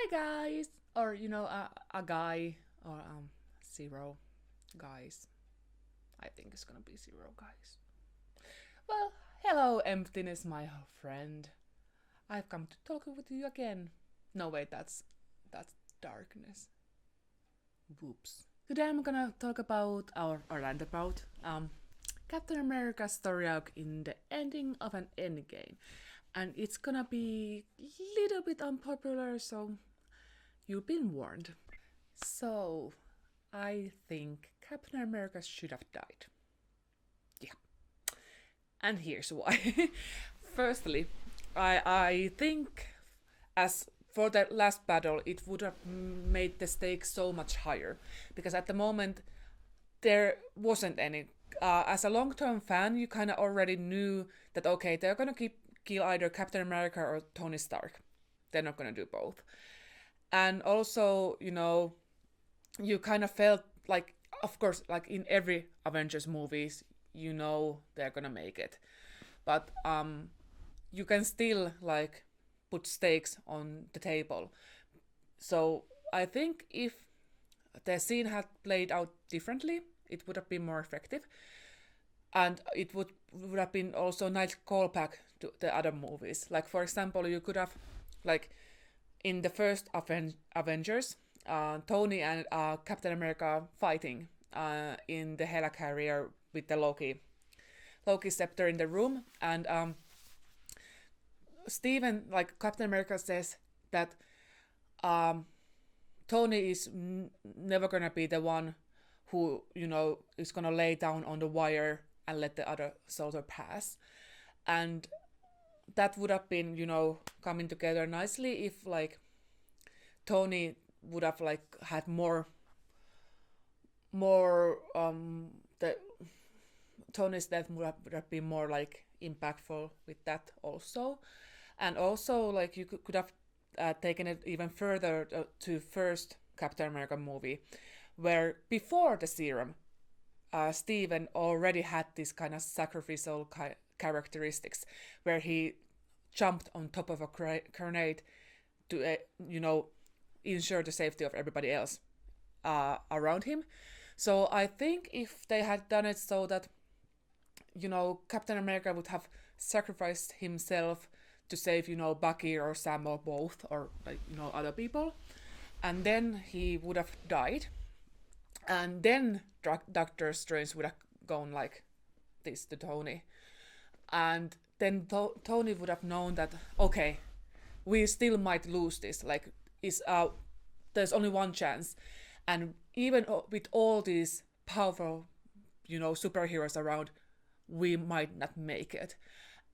guys, or a guy, or zero guys. I think it's gonna be zero guys. Well, hello, emptiness, my friend. I've come to talk with you again. No, wait, that's darkness. Whoops. Today I'm gonna talk about or rant about Captain America's story arc in the ending of an Endgame, and it's gonna be a little bit unpopular, so you've been warned. So, I think Captain America should have died. Yeah. And here's why. Firstly, I think as for the last battle, it would have made the stakes so much higher. Because at the moment, there wasn't any. As a long-term fan, you kind of already knew that, okay, they're going to kill either Captain America or Tony Stark. They're not going to do both. And also, you kind of felt like, of course, like in every Avengers movies, they're gonna make it, but you can still like put stakes on the table. So I think if the scene had played out differently, it would have been more effective, and it would have been also a nice callback to the other movies. Like for example, you could have like in the first Avengers, Tony and Captain America fighting in the helicarrier with the Loki scepter in the room, and Steven, like Captain America, says that Tony is never gonna be the one who is gonna lay down on the wire and let the other soldier pass, and that would have been coming together nicely if like Tony would have like had more the Tony's death would have been more like impactful with that also, and also like you could have taken it even further to first Captain America movie, where before the serum, Steven already had this kind of sacrificial characteristics, where he jumped on top of a grenade to ensure the safety of everybody else around him. So I think if they had done it so that Captain America would have sacrificed himself to save Bucky or Sam or both or like other people, and then he would have died, and then Doctor Strange would have gone like this to Tony, and then Tony would have known that okay, we still might lose this. Like, there's only one chance, and even with all these powerful, superheroes around, we might not make it,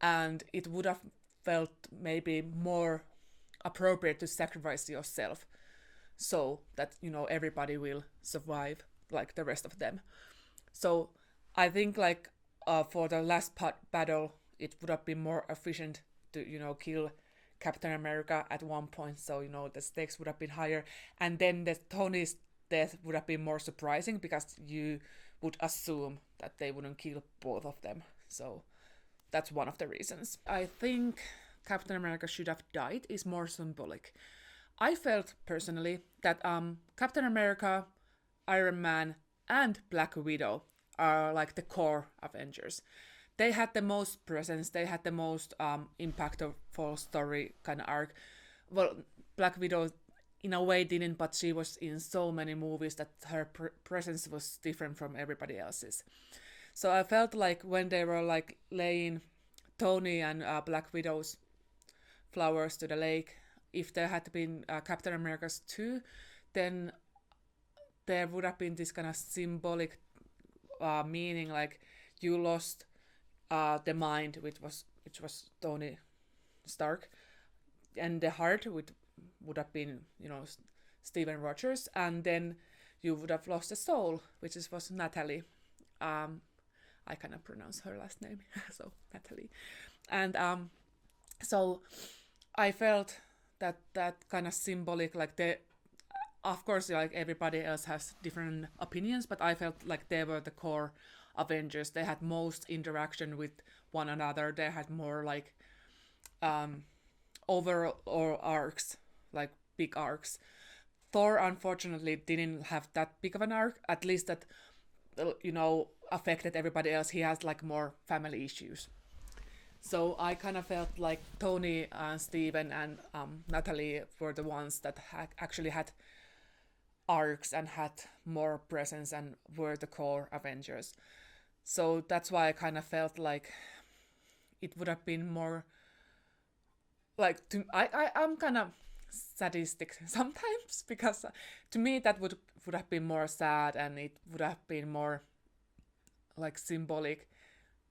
and it would have felt maybe more appropriate to sacrifice yourself so that everybody will survive like the rest of them. So I think like for the last battle, it would have been more efficient to kill Captain America at one point, so the stakes would have been higher, and then the Tony's death would have been more surprising because you would assume that they wouldn't kill both of them. So that's one of the reasons. I think Captain America should have died is more symbolic. I felt personally that Captain America, Iron Man, and Black Widow are like the core Avengers. They had the most presence, they had the most impactful story kind of arc. Well, Black Widow in a way didn't, but she was in so many movies that her presence was different from everybody else's. So I felt like when they were like laying Tony and Black Widow's flowers to the lake, if there had been Captain America's too, then there would have been this kind of symbolic meaning, like you lost the mind, which was Tony Stark, and the heart would have been Steven Rogers, and then you would have lost the soul, which was Natalie. I cannot pronounce her last name, so Natalie, and so I felt that kind of symbolic, like of course, like everybody else has different opinions, but I felt like they were the core Avengers. They had most interaction with one another. They had more like overall arcs, like big arcs. Thor unfortunately didn't have that big of an arc, at least that affected everybody else. He has like more family issues. So I kind of felt like Tony, Steven, and Natalie were the ones that actually had arcs and had more presence and were the core Avengers. So that's why I kind of felt like it would have been more like I'm kind of sadistic sometimes because to me that would have been more sad and it would have been more like symbolic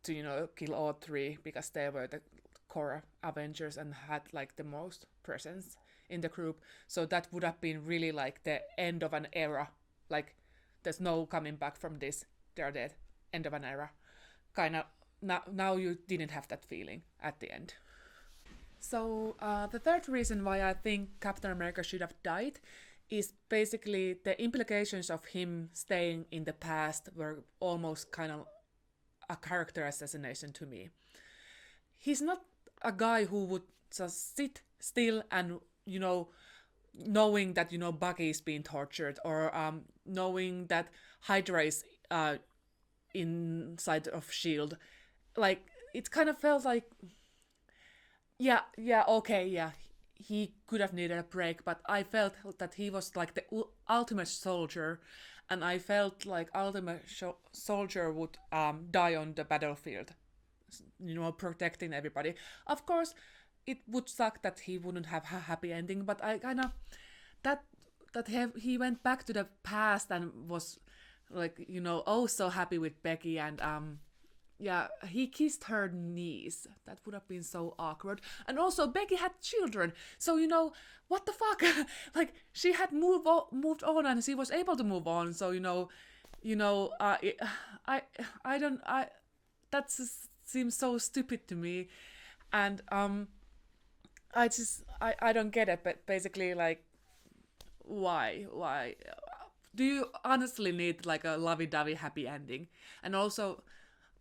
to kill all three because they were the core Avengers and had like the most presence in the group. So that would have been really like the end of an era. Like there's no coming back from this. They're dead. End of an era. Kind of now you didn't have that feeling at the end. So the third reason why I think Captain America should have died is basically the implications of him staying in the past were almost kind of a character assassination to me. He's not a guy who would just sit still and, knowing that, Bucky is being tortured or knowing that Hydra is inside of S.H.I.E.L.D. Like, it kind of felt like, okay, he could have needed a break, but I felt that he was like the ultimate soldier, and I felt like ultimate soldier would die on the battlefield, protecting everybody. Of course, it would suck that he wouldn't have a happy ending, but I kind of that he went back to the past and was like oh so happy with Becky and he kissed her knees. That would have been so awkward. And also, Becky had children, so what the fuck? Like she had moved on, and she was able to move on. So I don't that just seems so stupid to me, and I don't get it. But basically, like, why? Do you honestly need like a lovey-dovey happy ending? And also,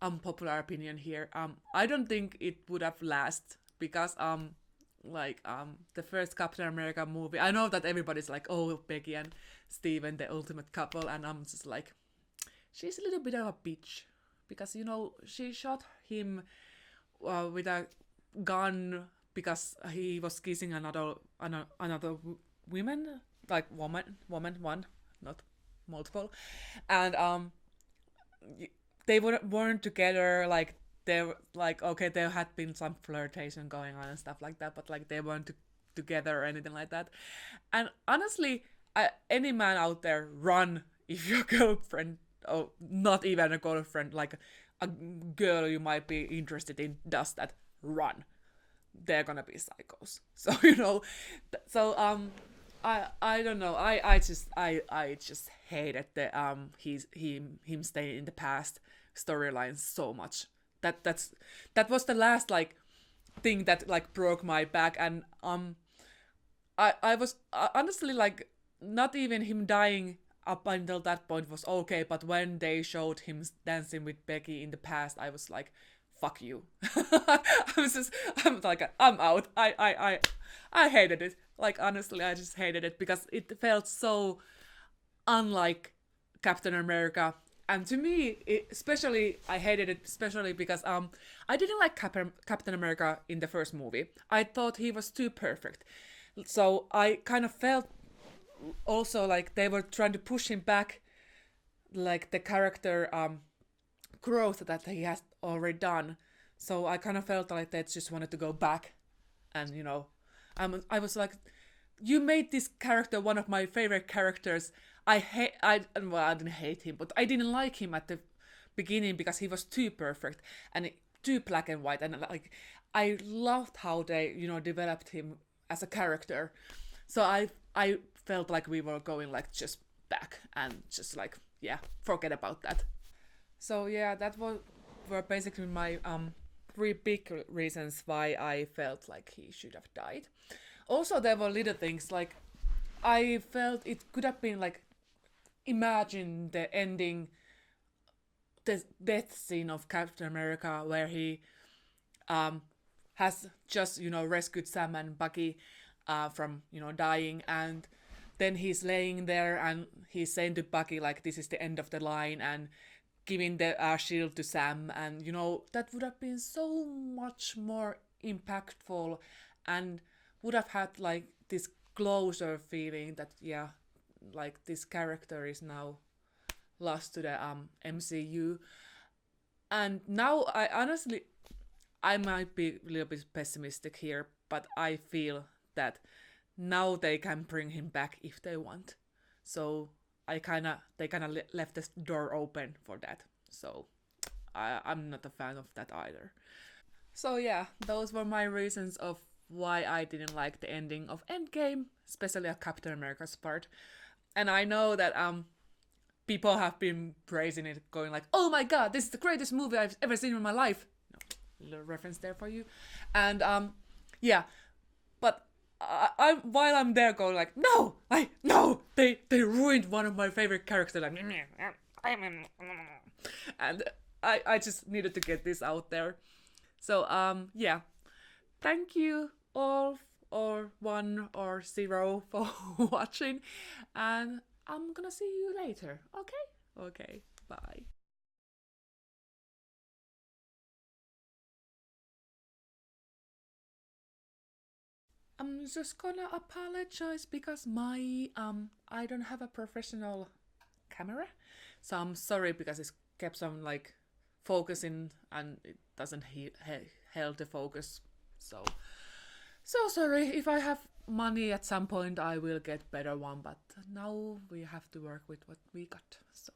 unpopular opinion here. I don't think it would have lasted because the first Captain America movie. I know that everybody's like, oh, Peggy and Steven, the ultimate couple, and I'm just like, she's a little bit of a bitch because she shot him with a gun because he was kissing another woman, like woman one, not multiple, and they weren't together, like they were like, okay, there had been some flirtation going on and stuff like that, but like they weren't together or anything like that. And honestly, any man out there, run if your girlfriend, or not even a girlfriend, like a girl you might be interested in does that, run. They're gonna be psychos. So I don't know. I just hated the him staying in the past storyline so much. That was the last like thing that like broke my back, and I was honestly like, not even him dying up until that point was okay, but when they showed him dancing with Becky in the past, I was like, fuck you. I'm like, I'm out. I hated it. Like, honestly, I just hated it because it felt so unlike Captain America. And to me, I hated it especially because I didn't like Captain America in the first movie. I thought he was too perfect. So I kind of felt also like they were trying to push him back, like the character growth that he has already done. So I kind of felt like they just wanted to go back, and I was like, you made this character one of my favorite characters. I didn't hate him, but I didn't like him at the beginning because he was too perfect and too black and white, and like I loved how they developed him as a character. So I felt like we were going like just back and just like, yeah, forget about that. So yeah, were basically my three big reasons why I felt like he should have died. Also, there were little things like I felt it could have been like, imagine the ending, the death scene of Captain America where he has just rescued Sam and Bucky, from dying, and then he's laying there and he's saying to Bucky like this is the end of the line and giving the shield to Sam, and that would have been so much more impactful and would have had like this closer feeling that like this character is now lost to the MCU. And now I might be a little bit pessimistic here, but I feel that now they can bring him back if they want. So they kind of left the door open for that. So I'm not a fan of that either. So yeah, those were my reasons of why I didn't like the ending of Endgame, especially at Captain America's part. And I know that people have been praising it, going like, "Oh my god, this is the greatest movie I've ever seen in my life." Little reference there for you, and yeah, but while I'm there going like, no, no, they ruined one of my favorite characters, like, and I just needed to get this out there. So yeah, thank you all, or one or zero, for watching, and I'm gonna see you later. Okay, okay, bye. I'm just gonna apologize because my I don't have a professional camera, so I'm sorry because it kept on like focusing and it doesn't held the focus. So sorry. If I have money at some point, I will get better one, but now we have to work with what we got. So